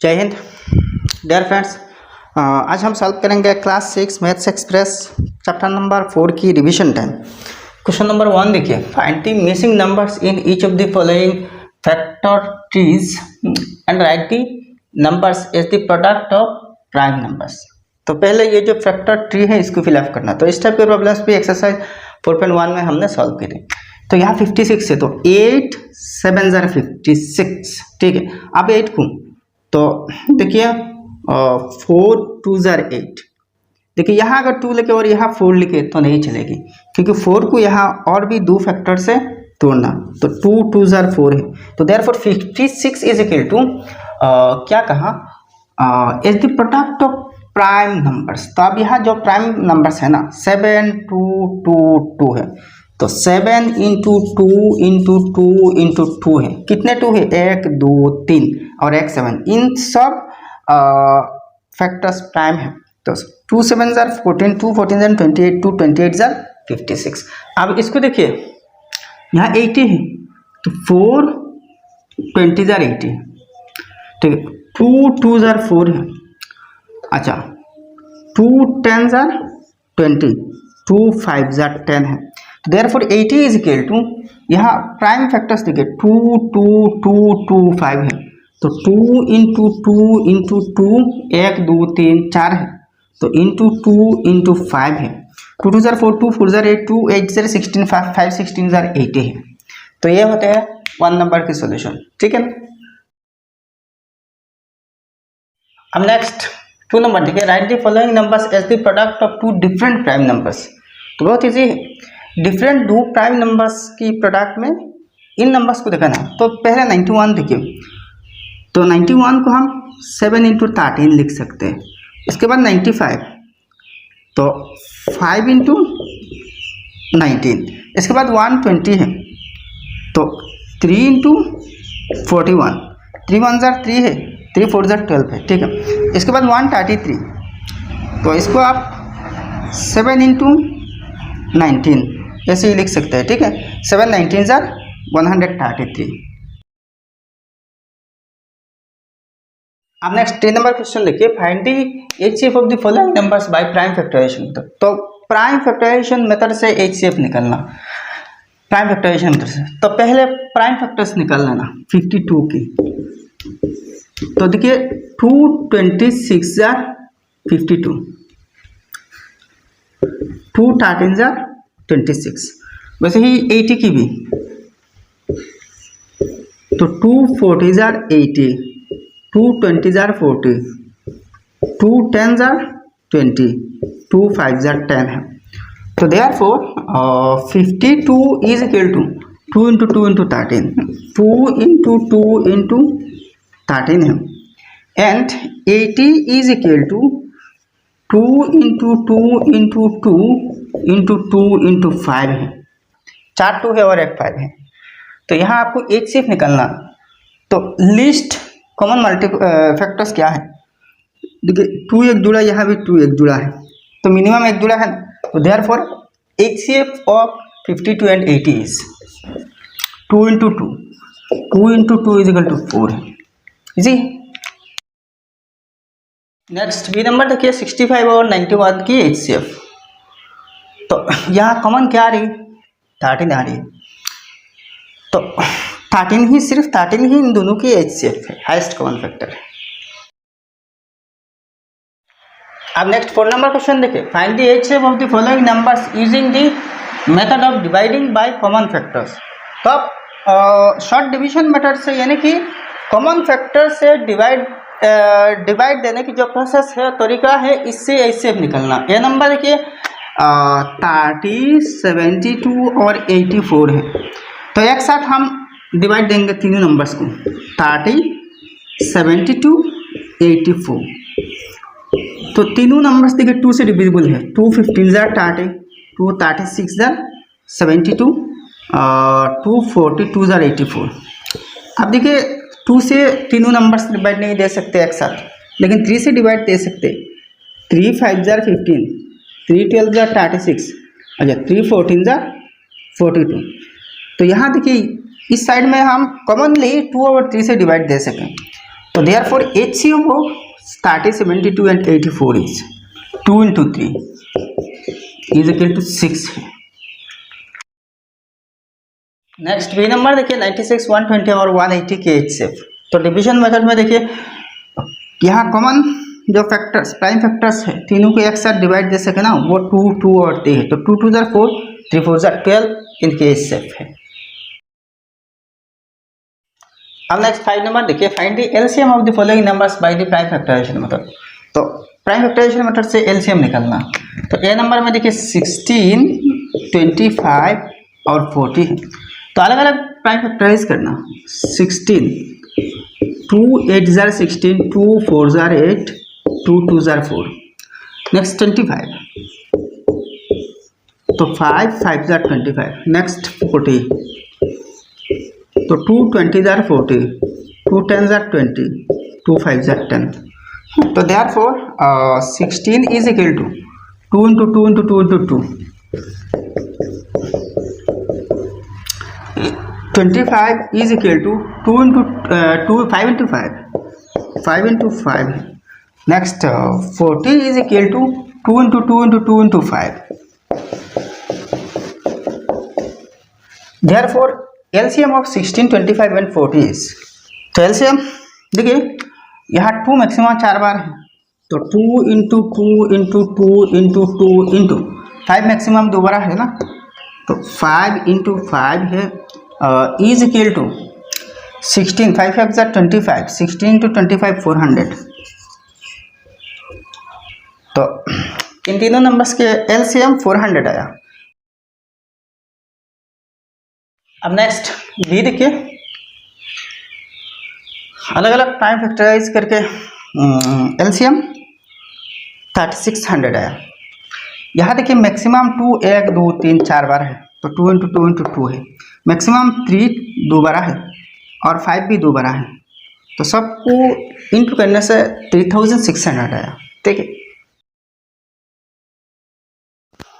जय Hind dear friends. आज हम सॉल्व करेंगे class 6 maths express chapter number 4 की रिवीजन टाइम। क्वेश्चन नंबर 1 देखिए, find the missing numbers in each of the following factor trees and write the numbers as the product of prime numbers. तो पहले ये जो factor tree है इसको fill up करना। तो इस टाइप के प्रॉब्लम्स भी एक्सरसाइज 4.1 में हमने सॉल्व करे। तो यहाँ 56 है, तो 8 7 ज़रा 56, ठीक है। अब 8 को तो देखिए 4 2 ज़र 8। देखिए यहाँ अगर 2 लिखे और यहाँ 4 लिखे तो नहीं चलेगी, क्योंकि 4 को यहाँ और भी दो फैक्टर से तोड़ना। तो 2 2 ज़र 4 है, तो देयरफॉर 56 इज इक्वल टू क्या कहा, is the product of prime numbers. तो अब यहाँ जो प्राइम नंबर्स है ना 7 2 2 2 है, तो 7 इंटू 2 इंटू 2 इंटू 2 है। कितने 2 है, 1 2 3 और 1 7। इन सब फैक्टर्स प्राइम है। तो 2 7 ज़र 14, 2 14 ज़र 28, 2 28 ज़र 56। अब इसको देखिए यहाँ 80 है, तो 4 20 ज़र 80, ठीक है। 2 2 ज़र 4 है, अच्छा 2 10 ज़र 20, 2 5 ज़र 10 है। तो देयरफॉर 80 इज इक्वल टू, यहाँ प्राइम फैक्टर्स देखिए 2 2 2 2 5 है, तो 2 इंटू 2 इंटू 2 1 2 3 4 है, तो इंटू 2 इंटू 5 है। 2 2 ज़र 4, 2 4 ज़र 8, 2 8 ज़र 16, 5 16 ज़र 80 है। तो ये होते हैं 1 नंबर के सॉल्यूशन, ठीक है ना। अब नेक्स्ट 2 नंबर देखिए, write the following numbers as the product of 2 different prime numbers. तो बहुत ईजी है, डिफरेंट दो प्राइम नंबर्स की प्रोडक्ट में इन नंबर्स को देखना। तो पहले 91 देखिए, तो 91 को हम 7 इंटू 13 लिख सकते हैं। इसके बाद 95, तो 5 इंटू 19। इसके बाद 120 है, तो 3 इंटू 41, 3 1 ज़र 3 है, 3 4 ज़र 12 है, ठीक है। इसके बाद 133, तो इसको आप 7 इंटू 19 ऐसे ही लिख सकते हैं, ठीक है। 7 19 ज़र 133। अब नेक्स्ट 3 नंबर क्वेश्चन देखिए, find the HCF of the following numbers by prime factorisation. तो प्राइम फैक्टराइजेशन मेथड से एचसीएफ निकालना, प्राइम फैक्टराइजेशन मेथड से। तो पहले प्राइम फैक्टर्स निकाल लेना 52 की। तो देखिए 2 26 ज़र 52, 2 13 ज़र 26। वैसे ही 80 की भी, तो 2 40 ज़र 80, 2 20 ज़र 40, 2 10 ज़र 20, 2 5 ज़र 10 है। तो therefore 52 is equal to 2 into 2 into 13, 2 into 2 into 13 है। And 80 is equal to 2 into 2 into 2 into 2 into 5 है। 4 2 है और 1 5 है। तो यहाँ आपको एचसीएफ निकालना। तो लिस्ट कॉमन मल्टी फैक्टर्स क्या है, देखिए 2 एक जुड़ा, यहाँ भी 2 एक जुड़ा है, तो मिनिमम एक जुड़ा है ना। तो therefore HCF of 52 and 80 is 2 into 2, 2 into 2 is equal to 4 है। इजी। नेक्स्ट बी नंबर देखिए, 65 और 91 की एचसीएफ। तो यहाँ कॉमन क्या आ रही, 13 आ रही है। तो 13 ही, सिर्फ 13 ही इन दोनों की एचसीएफ है, हाईएस्ट कॉमन फैक्टर है। अब नेक्स्ट 4 नंबर क्वेश्चन देखिए, find the HCF of the following numbers using the method of dividing by common factors. तो अब शॉर्ट डिवीजन मेथड से, यानी कि कॉमन फैक्टर से डिवाइड देने की जो प्रोसेस है, तरीका है, इससे एचसीएफ निकलना। ये नंबर देखिए 30 72 और 84 है। तो एक साथ हम डिवाइड देंगे तीनों नंबर्स को, 30 72 84। तो तीनों नंबर्स देखिए 2 से डिविजिबल है। 2 15 ज़र 30, 2 36 ज़र 72, 2 42 ज़र 84। अब देखिए 2 से तीनों नंबर्स डिवाइड नहीं दे सकते एक साथ, लेकिन 3 से डिवाइड दे सकते। 3 5 ज़र 15, 3 12 ज़र 36, अच्छा 3 14 ज़र 42। तो यहाँ देखिए इस साइड में हम कॉमनली 2 और 3 से डिवाइड दे सकें। तो therefore HCF of 30, 72 and 84 is 2 into 3 is equal to 6 है। नेक्स्ट बी नंबर देखिए 96, 120 और 180 के HCF। तो डिवीजन मेथड में देखिए यहाँ कॉमन जो फैक्टर्स प्राइम फैक्टर्स है तीनों को एक साथ डिवाइड दे सके ना, वो 2, 2 और 3 है। तो 2 2 4, 3 4 12 इनके HCF है। अब नेक्स्ट 5 नंबर देखिए find the LCM of the following numbers by the prime factorisation method. तो प्राइम फैक्टराइजेशन मेथड से एलसीएम निकालना। तो ए नंबर में देखिए 16, 25 और 40 है। तो अलग अलग प्राइम फैक्टराइज करना। 16, 2 8 जार 16, 2 4 जार 8, 2 2 जार 4। नेक्स्ट 25, तो 5 5 जार 25। नेक्स्ट 40, तो 2 20 जार 40, 2 10 जार 20, 2 5 जार 10। तो therefore 16 is equal to 2 into 2 into 2 into 2, 25 is equal to 2 into 2 5 into 5, 5 into 5। next 40 is equal to 2 into 2 into 2 into 5। therefore LCM of 16, 25 and 40 is, तो LCM देखिए यहाँ 2 maximum 4 बार है, तो 2 into 2 into 2 into 2 into 5 maximum 2 बार है ना, तो 5 into 5 है इज इक्वल टू 16, 5 5 जार 25, 16 into 25 400। तो इन तीनों नंबर्स के एलसीएम 400 आया। अब नेक्स्ट बी देखिए अलग अलग प्राइम फैक्टराइज करके एलसीएम 3600 आया। यहाँ देखिए मैक्सिमम 2 1 2 3 4 बार है, तो 2 into 2 into 2 है। मैक्सिमम 3 2 बार है और 5 भी 2 बार है, तो सबको इंटू करने से 3600 आया। ठीक है।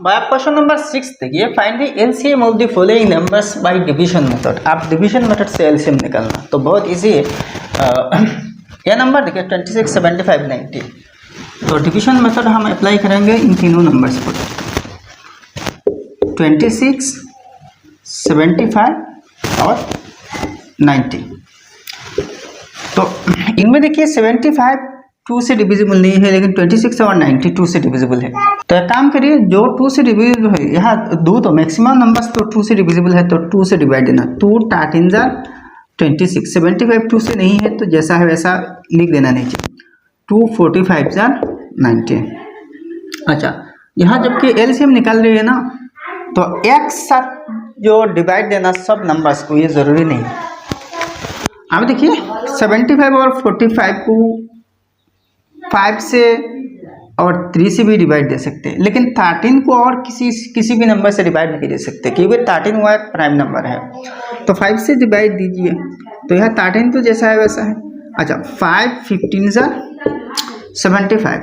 क्वेश्चन नंबर 6 देखिए find the LCM of the following numbers by division method. आप डिवीजन मेथड से एलसीएम निकालना, तो बहुत इजी है। यह नंबर देखिए 26, 75, 90। तो डिवीजन मेथड हम अप्लाई करेंगे इन तीनों नंबर्स पर, 26, 75 और 90। तो इनमें देखिए 75 2 से डिविजिबल नहीं है, लेकिन 26 और 90 2 से डिविजिबल है। तो एक काम करिए, जो 2 से डिविजिबल है, यहाँ 2 तो मैक्सिमम नंबर्स तो 2 से डिविजिबल है, तो 2 से डिवाइड देना। 2 13 जार 26, 75 2 से नहीं है, तो जैसा है वैसा लिख देना नीचे। 2 45 जार 90। अच्छा, यहाँ जबकि एलसीएम निकाल रही है ना, तो एक साथ जो डिवाइड देना सब नंबर्स को, ये ज़रूरी नहीं। अब देखिए 75 और 45 को 5 से और 3 से भी डिवाइड दे सकते हैं, लेकिन 13 को और किसी भी नंबर से डिवाइड नहीं दे सकते, क्योंकि 13 वो एक प्राइम नंबर है। तो 5 से डिवाइड दीजिए, तो यह 13 तो जैसा है वैसा है। अच्छा, 5 15 जार 75।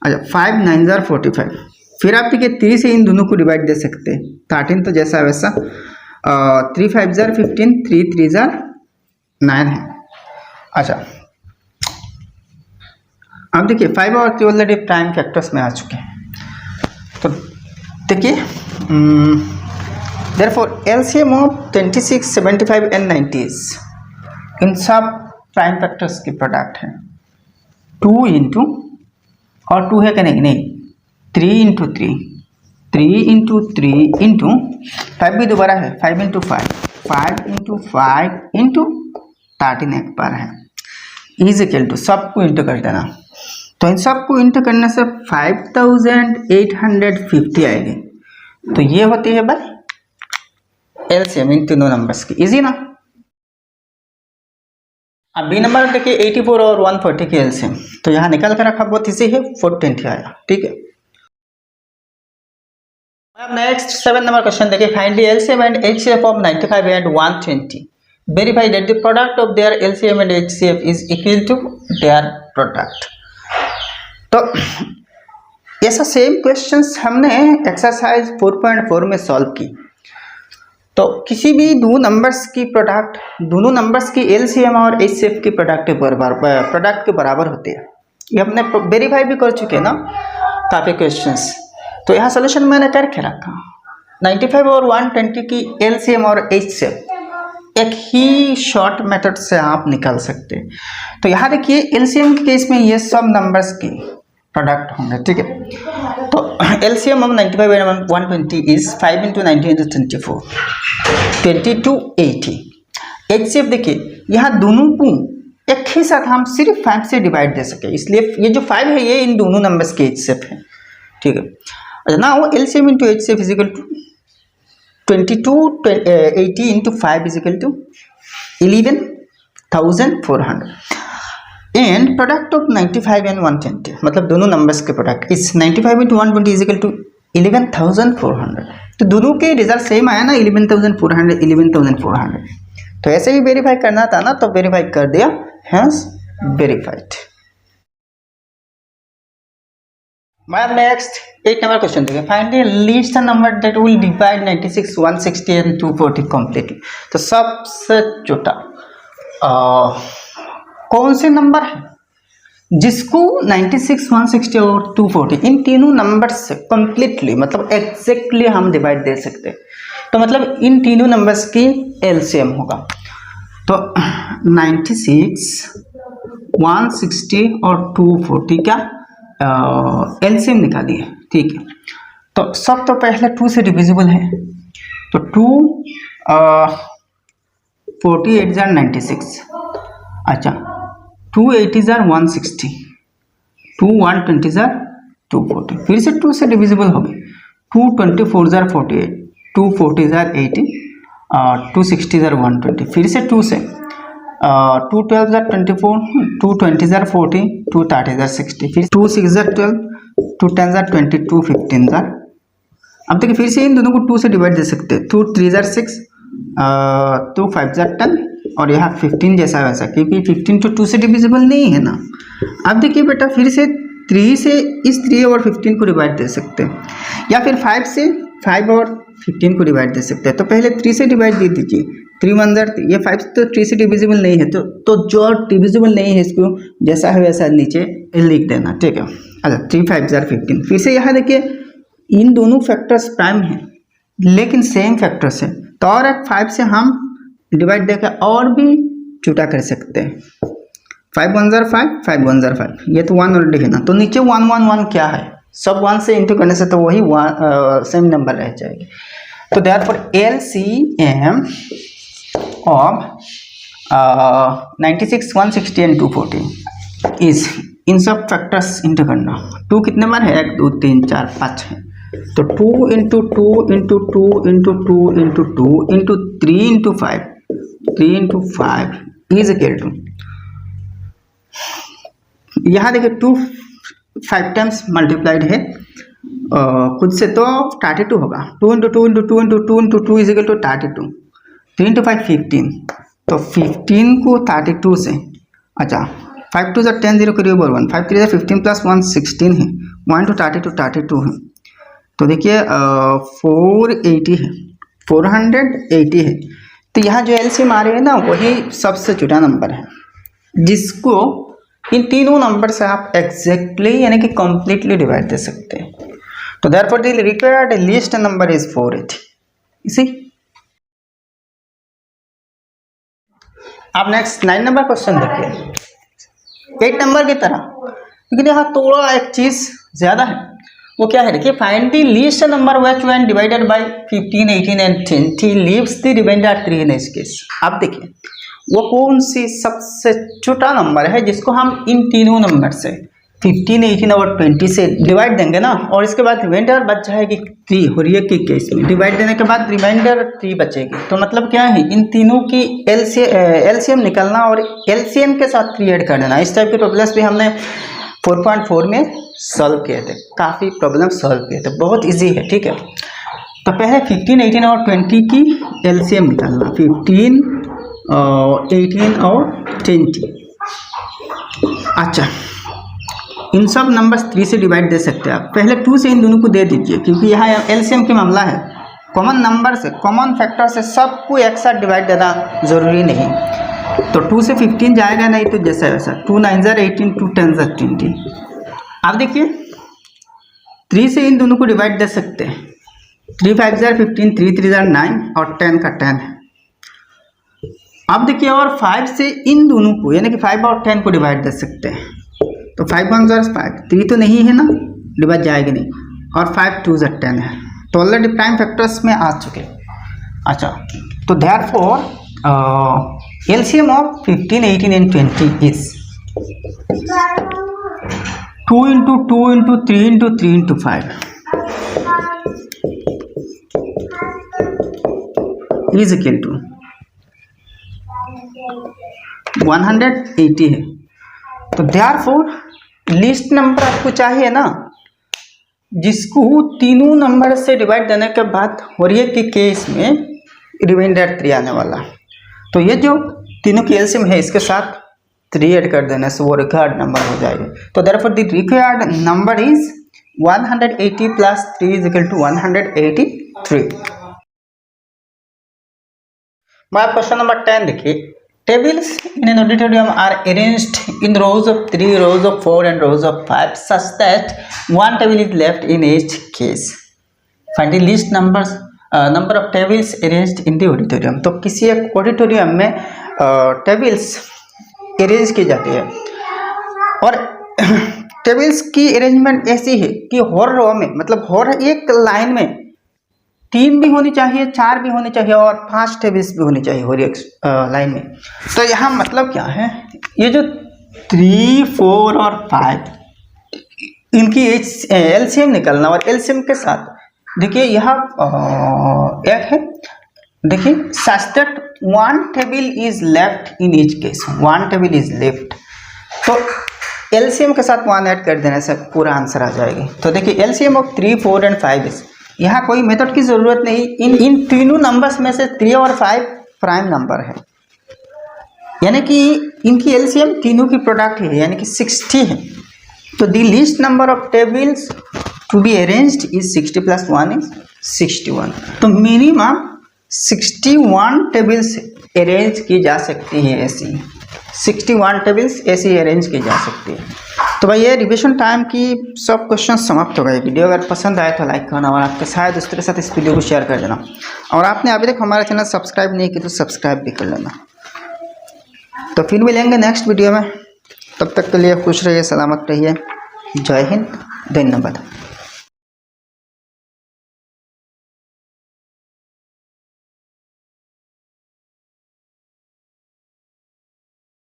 अच्छा, 5 9 जार 45। फिर आप देखिए 3 से इन दोनों को डिवाइड दे सकते हैं। 13 तो जैसा वैसा। 3 5 जार 15, 3 3 जार 9 है। अच्छा, अब देखिए 5 और 3 ऑलरेडी प्राइम फैक्टर्स में आ चुके हैं। तो देखिए देयरफॉर एलसीएम ऑफ 26, 75 एंड 90 इन सब प्राइम फैक्टर्स की प्रोडक्ट है। 2 इंटू और 2 है कि नहीं 3 इंटू 3, 3 इंटू 3 इंटू 5 भी दोबारा है, 5 इंटू 5, 5 इंटू 5 इंटू 13 एक बार है, इज इक्वल टू सबको इंटू कर देना। तो इन सबको इंटू करने से 5850 आएगी। तो ये होती है भाई एलसीएम इन तीनों नंबर्स की। इजी ना। अब बी नंबर देखिए 84 और 140 के एलसीएम, तो यहाँ निकाल कर रखा, बहुत इजी है, 420 आया। ठीक है। अब नेक्स्ट 7 नंबर क्वेश्चन देखिए find the LCM and HCF of 95 and 120। Verify that the product of their LCM and HCF is equal to their product. तो ऐसा सेम क्वेश्चंस हमने एक्सरसाइज 4.4 में सॉल्व की। तो किसी भी दो नंबर्स की प्रोडक्ट, दोनों नंबर्स की एलसीएम और एचसीएफ की प्रोडक्ट के बराबर होती है। ये हमने वेरीफाई भी कर चुके हैं ना काफ़ी क्वेश्चंस। तो यहाँ सोल्यूशन मैंने करके रखा, 95 और 120 की एलसीएम और एचसीएफ एक ही शॉर्ट मेथड से आप निकाल सकते हैं। तो यहाँ देखिए एलसीएम के केस में ये सब नंबर्स की प्रोडक्ट होंगे, ठीक है। तो LCM of 95 and 120 is 5 into 90 into 24, 2280। HCF देखिए यहाँ दोनों को एक ही साथ हम सिर्फ 5 से डिवाइड दे सके, इसलिए ये जो 5 है ये इन दोनों नंबर्स के एचसीएफ है, ठीक है। अच्छा now LCM into HCF is equal to 2280 into 5 is equal to 11,400 and product of 95 and 120 मतलब दोनों नंबर्स के प्रोडक्ट इस 95 into 120 is equal to 11,400। तो दोनों के रिजल्ट सेम आया ना, 11,400 11,400। तो ऐसे ही वेरीफाई करना था ना, तो वेरीफाई कर दिया, hence verified. Next 8 number question देखिए, find the least number that will divide 96 160 and 240 completely. तो सबसे छोटा कौन से नंबर है जिसको 96 160 और 240 इन तीनों नंबर से कंप्लीटली मतलब एग्जैक्टली हम डिवाइड दे सकते हैं। तो मतलब इन तीनों नंबर्स की एलसीएम होगा। तो 96 160 और 240 का एलसीएम निकालिए, ठीक है। तो सब तो पहले 2 से डिविजिबल है, तो 2 48 जार 96, अच्छा 280 जार 160, 2 120 जार 240, फिर से 2 से डिविजिबल हो गए, 224 जार 48, 240 जार 80, 260 जार 120, फिर से 2 से 212 जार 24, 220 जार 40, 230 जार 60, फिर 26 जार 12, 210 जार 20, 215 जार। अब देखिए फिर से इन दोनों को 2 से डिवाइड दे सकते हैं, 2 3 जार 6, 2 5 जार 10 और यहाँ 15 जैसा वैसा, क्योंकि 15 तो 2 से डिविजिबल नहीं है ना। अब देखिए बेटा फिर से 3 से इस 3 और 15 को डिवाइड दे सकते हैं, या फिर 5 से 5 और 15 को डिवाइड दे सकते हैं। तो पहले 3 से डिवाइड दे दीजिए, 3 1 जार, ये 5 तो 3 से डिविजिबल नहीं है, तो जो डिविजिबल नहीं है इसको जैसा है वैसा नीचे लिख देना, ठीक है। अच्छा 3 5 जार 15, फिर से यहाँ देखिए इन दोनों फैक्टर्स प्राइम हैं लेकिन सेम फैक्टर्स है, तो और एक 5 से हम डिवाइड देकर और भी छोटा कर सकते हैं। 5 1 जार 5, 5 1 जार 5, ये तो 1 ऑलरेडी है ना, तो नीचे 1 1 1 क्या है, सब 1 से इंटू करने से तो वही सेम नंबर रह जाएगी। तो therefore LCM of 96 160 and 240 is in सब फैक्टर्स इंटू करना। 2 कितने बार है, 1 2 3 4 5 है, तो 2 into 2 into 2 into 2 into 2 into 3 into 5, 3 into 5 is equal to, यहाँ देखिए 2 5 टाइम्स मल्टीप्लाइड है खुद से, तो 32 होगा। 2 into 2 into 2 into 2 into 2 is equal to 32, 3 into 5 15, तो 15 को 32 से, अच्छा 5 2 जार 10 0 करिए 1, 5 3 जार 15 प्लस 1 16 है, 1 टू 32 32 है, तो देखिए 480 है, 480 है। तो यहाँ जो एलसीएम आ रही है ना वही सबसे छोटा नंबर है जिसको इन तीनों नंबर से आप एग्जैक्टली यानी कि कंप्लीटली डिवाइड दे सकते हैं। तो therefore the required least number is 480। इसी आप नेक्स्ट 9 नंबर क्वेश्चन देखिए, 8 नंबर की तरह, लेकिन यहाँ थोड़ा एक चीज ज्यादा है, वो क्या है देखिए, find the least number which when divided by 15 18 and 20 leaves the remainder 3 in इस केस। आप देखिए वो कौन सी सबसे छोटा नंबर है जिसको हम इन तीनों नंबर से 15 18 और 20 से डिवाइड देंगे ना, और इसके बाद रिमाइंडर बच जाएगी 3 और ये के केस में डिवाइड देने के बाद रिमाइंडर 3 बचेगी। तो मतलब क्या है, इन तीनों की एलसीएम निकालना और एलसीएम के साथ 3 ऐड कर देना। इस टाइप के प्रॉब्लम्स भी हमने 4.4 में सॉल्व किए थे, काफ़ी प्रॉब्लम सॉल्व किए थे, बहुत इजी है, ठीक है। तो पहले 15 18 और 20 की एलसीएम निकालना, 15 18 और 20। अच्छा इन सब नंबर्स 3 से डिवाइड दे सकते हैं आप, पहले 2 से इन दोनों को दे दीजिए क्योंकि यहाँ एलसीएम की मामला है। कॉमन नंबर से, कॉमन फैक्टर से सबको एक साथ डिवाइड देना ज़रूरी नहीं। तो 2 से 15 जाएगा नहीं, तो जैसा वैसा 2 9 ज़ार 18, 2 10 ज़ार 20। अब देखिए 3 से इन दोनों को डिवाइड दे सकते हैं। 3 5 ज़ार 15, 3 3 ज़ार 9 और 10 का 10 है। अब देखिए और 5 से इन दोनों को यानी कि 5 और 10 को डिवाइड दे सकते हैं। तो 5 1 ज़ार 5, 3 तो नहीं है ना, डिवाइड जाएगा नहीं, और 5 2 ज़ार 10 है। तो ऑलरेडी प्राइम फैक्टर्स में आ चुके। अच्छा, तो therefore LCM of 15, 18 and 20 is 2 into 2 into 3 into 3 into 5 is equal to 180 है। तो देयरफॉर लिस्ट नंबर आपको चाहिए ना, जिसको तीनों नंबर से डिवाइड देने के बाद और ये के केस में रिमाइंडर 3 आने वाला। तो ये जो तीनों की एलसीएम है इसके साथ 3 ऐड कर देने से वो रिक्वायर्ड नंबर हो जाएगा। तो therefore the required number is 180 plus 3 is equal to 183। My question number 10 देखिए, tables in an auditorium are arranged in rows of 3, rows of 4 and rows of 5 such that one table is left in each case. Find the least number of tables arranged in the auditorium. तो किसी एक auditorium में tables arrange की जाती है और tables की arrangement ऐसी है कि हर रो में, मतलब हर एक लाइन में 3 भी होनी चाहिए, 4 भी होनी चाहिए और 5 टेबल्स भी होनी चाहिए हर एक लाइन में। तो यहाँ मतलब क्या है, ये जो 3 4 और 5 इनकी एलसीएम निकलना और एलसीएम के साथ देखिए यहाँ एक है, देखिए such that 1 table is left in each case, 1 table is left. तो एलसीएम के साथ 1 ऐड कर देने से पूरा आंसर आ जाएगी। तो देखिए एलसीएम ऑफ 3 4 एंड 5 इज, यहाँ कोई मेथड की जरूरत नहीं। इन तीनों नंबर्स में से 3 और 5 प्राइम नंबर है, यानी कि इनकी एलसीएम तीनों की प्रोडक्ट है, यानी कि 60 है। तो the least number of tables to be arranged is 60 plus 1 is 61। तो मिनिमम 61 टेबल्स अरेंज की जा सकती है, ऐसी 61 टेबल्स ऐसी अरेंज की जा सकती है। तो भाई ये रिवीजन टाइम की सब क्वेश्चन समाप्त हो गए। वीडियो अगर पसंद आए तो लाइक करना और आपके सारे दोस्तों के साथ इस वीडियो को शेयर कर देना, और आपने अभी तक हमारा चैनल सब्सक्राइब नहीं किया तो सब्सक्राइब भी कर लेना। तो फिर मिलेंगे नेक्स्ट वीडियो में, तब तक के लिए खुश रहिए, सलामत रहिए। जय हिंद, धन्यवाद।